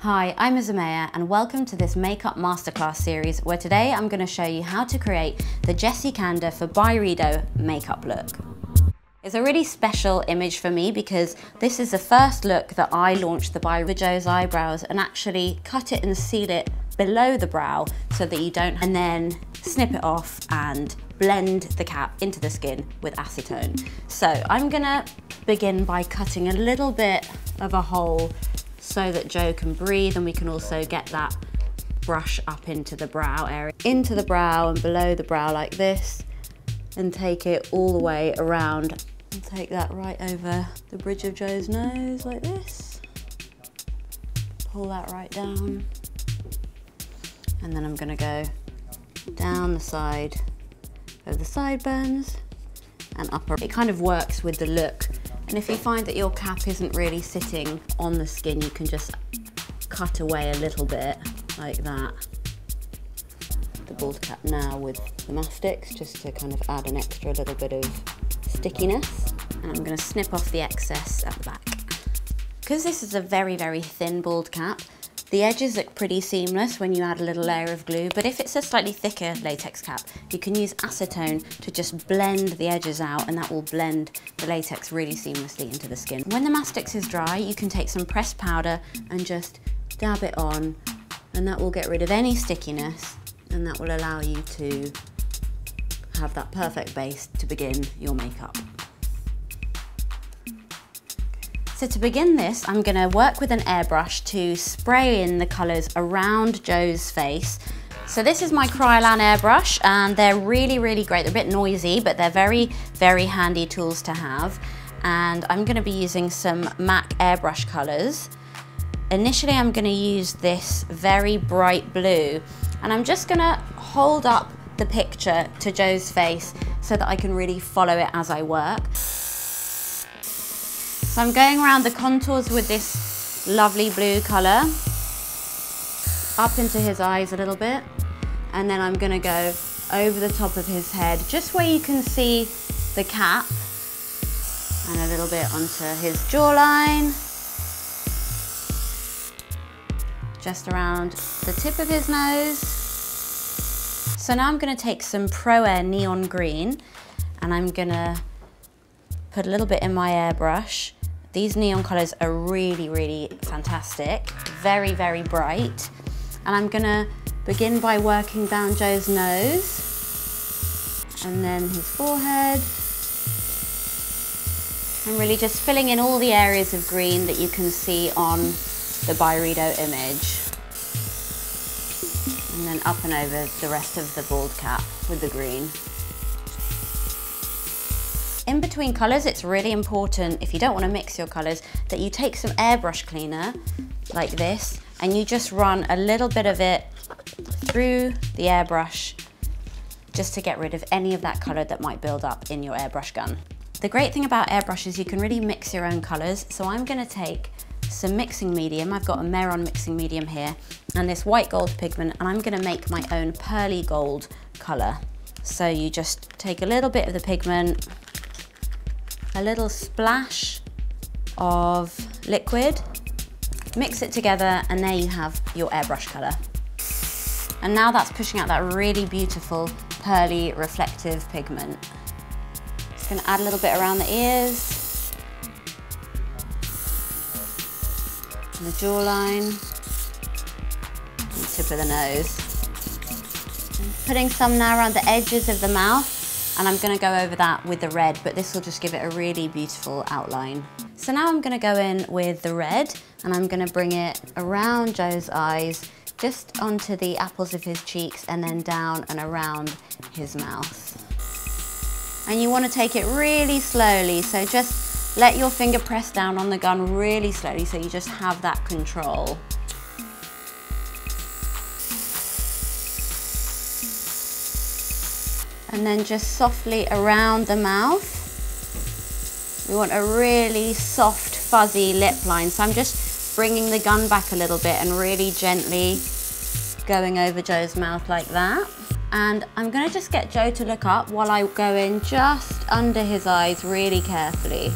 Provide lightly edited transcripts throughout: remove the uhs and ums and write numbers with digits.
Hi, I'm Azamea and welcome to this makeup masterclass series where today I'm going to show you how to create the Jessie Kanda for Byredo makeup look. It's a really special image for me because this is the first look that I launched the Byredo Joe's eyebrows and actually cut it and seal it below the brow so that you don't, and then snip it off and blend the cap into the skin with acetone. So I'm gonna begin by cutting a little bit of a hole so that Joe can breathe, and we can also get that brush up into the brow area, into the brow and below the brow like this, and take it all the way around and take that right over the bridge of Joe's nose like this. Pull that right down. And then I'm gonna go down the side of the sideburns and upper. It kind of works with the look. And if you find that your cap isn't really sitting on the skin, you can just cut away a little bit like that. The bald cap now with the mastics, just to kind of add an extra little bit of stickiness. And I'm gonna snip off the excess at the back. Because this is a very, very thin bald cap, the edges look pretty seamless when you add a little layer of glue, but if it's a slightly thicker latex cap, you can use acetone to just blend the edges out, and that will blend the latex really seamlessly into the skin. When the mastix is dry, you can take some pressed powder and just dab it on, and that will get rid of any stickiness, and that will allow you to have that perfect base to begin your makeup. So to begin this, I'm gonna work with an airbrush to spray in the colors around Joe's face. So this is my Kryolan airbrush, and they're really, really great. They're a bit noisy, but they're very, very handy tools to have. And I'm gonna be using some MAC airbrush colors. Initially, I'm gonna use this very bright blue, and I'm just gonna hold up the picture to Joe's face so that I can really follow it as I work. So I'm going around the contours with this lovely blue color, up into his eyes a little bit, and then I'm gonna go over the top of his head, just where you can see the cap, and a little bit onto his jawline, just around the tip of his nose. So now I'm gonna take some Pro Air Neon Green, and I'm gonna put a little bit in my airbrush. These neon colors are really, really fantastic. Very, very bright. And I'm gonna begin by working down Joe's nose and then his forehead. And really just filling in all the areas of green that you can see on the Byredo image. And then up and over the rest of the bald cap with the green. In between colours, it's really important, if you don't want to mix your colours, that you take some airbrush cleaner, like this, and you just run a little bit of it through the airbrush, just to get rid of any of that colour that might build up in your airbrush gun. The great thing about airbrush is you can really mix your own colours, so I'm going to take some mixing medium. I've got a Mehron mixing medium here, and this white gold pigment, and I'm going to make my own pearly gold colour. So you just take a little bit of the pigment, a little splash of liquid, mix it together, and there you have your airbrush colour. And now that's pushing out that really beautiful pearly reflective pigment. Just gonna add a little bit around the ears, and the jawline, and the tip of the nose. And putting some now around the edges of the mouth, and I'm gonna go over that with the red, but this will just give it a really beautiful outline. So now I'm gonna go in with the red, and I'm gonna bring it around Joe's eyes, just onto the apples of his cheeks, and then down and around his mouth. And you wanna take it really slowly, so just let your finger press down on the gun really slowly so you just have that control. And then just softly around the mouth. We want a really soft, fuzzy lip line. So I'm just bringing the gun back a little bit and really gently going over Joe's mouth like that. And I'm gonna just get Joe to look up while I go in just under his eyes really carefully.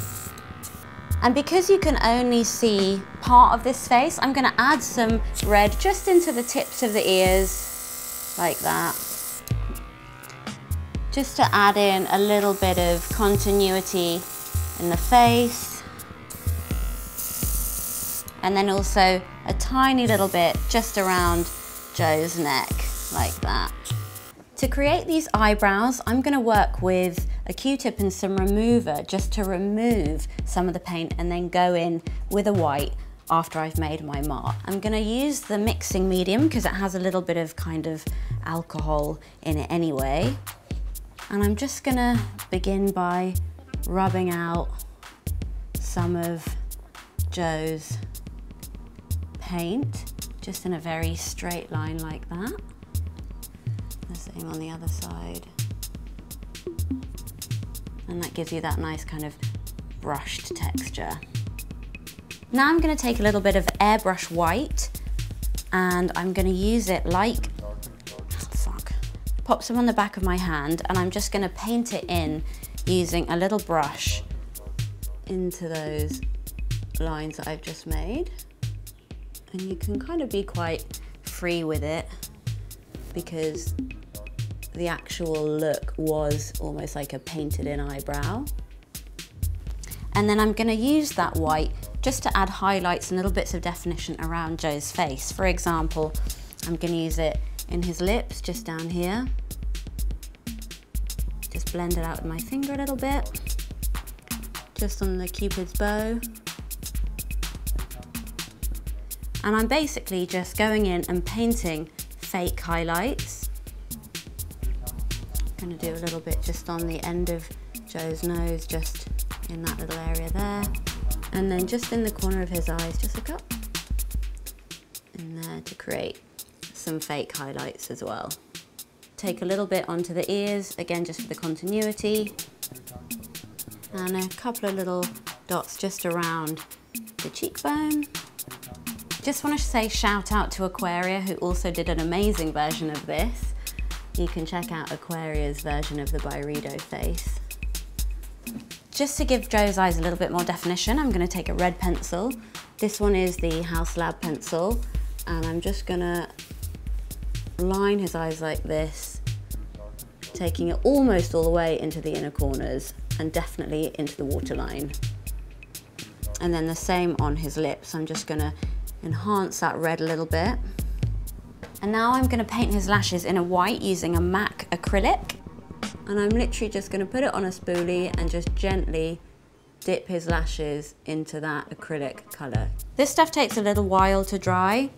And because you can only see part of this face, I'm gonna add some red just into the tips of the ears, like that. Just to add in a little bit of continuity in the face. And then also a tiny little bit just around Joe's neck, like that. To create these eyebrows, I'm gonna work with a Q-tip and some remover just to remove some of the paint and then go in with a white after I've made my mark. I'm gonna use the mixing medium because it has a little bit of kind of alcohol in it anyway. And I'm just gonna begin by rubbing out some of Joe's paint, just in a very straight line like that. The same on the other side. And that gives you that nice kind of brushed texture. Now I'm gonna take a little bit of airbrush white and I'm gonna use it like, pop some on the back of my hand and I'm just gonna paint it in using a little brush into those lines that I've just made. And you can kind of be quite free with it because the actual look was almost like a painted in eyebrow. And then I'm gonna use that white just to add highlights and little bits of definition around Joe's face. For example, I'm gonna use it in his lips, just down here. Just blend it out with my finger a little bit. Just on the Cupid's bow. And I'm basically just going in and painting fake highlights. I'm gonna do a little bit just on the end of Joe's nose, just in that little area there. And then just in the corner of his eyes, just a cup in there to create some fake highlights as well. Take a little bit onto the ears, again just for the continuity. And a couple of little dots just around the cheekbone. Just want to say shout out to Aquaria, who also did an amazing version of this. You can check out Aquaria's version of the Byredo face. Just to give Joe's eyes a little bit more definition, I'm going to take a red pencil. This one is the House Lab pencil, and I'm just going to line his eyes like this, taking it almost all the way into the inner corners and definitely into the waterline. And then the same on his lips. I'm just going to enhance that red a little bit. And now I'm going to paint his lashes in a white using a MAC acrylic. And I'm literally just going to put it on a spoolie and just gently dip his lashes into that acrylic colour. This stuff takes a little while to dry,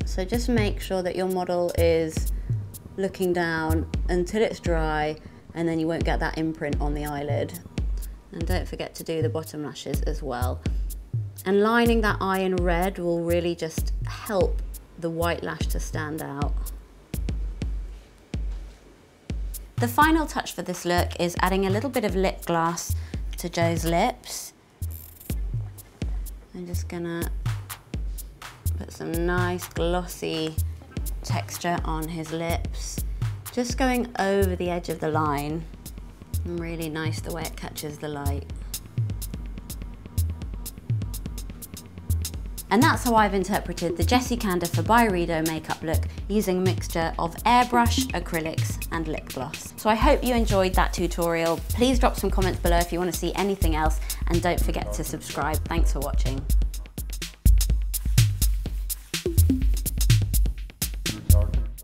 so just make sure that your model is looking down until it's dry, and then you won't get that imprint on the eyelid. And don't forget to do the bottom lashes as well. And lining that eye in red will really just help the white lash to stand out. The final touch for this look is adding a little bit of lip gloss to Joe's lips. I'm just gonna put some nice glossy texture on his lips, just going over the edge of the line. And really nice the way it catches the light. And that's how I've interpreted the Jessie Candia for Byredo makeup look using a mixture of airbrush, acrylics and lip gloss. So I hope you enjoyed that tutorial. Please drop some comments below if you want to see anything else, and don't forget to subscribe. Thanks for watching.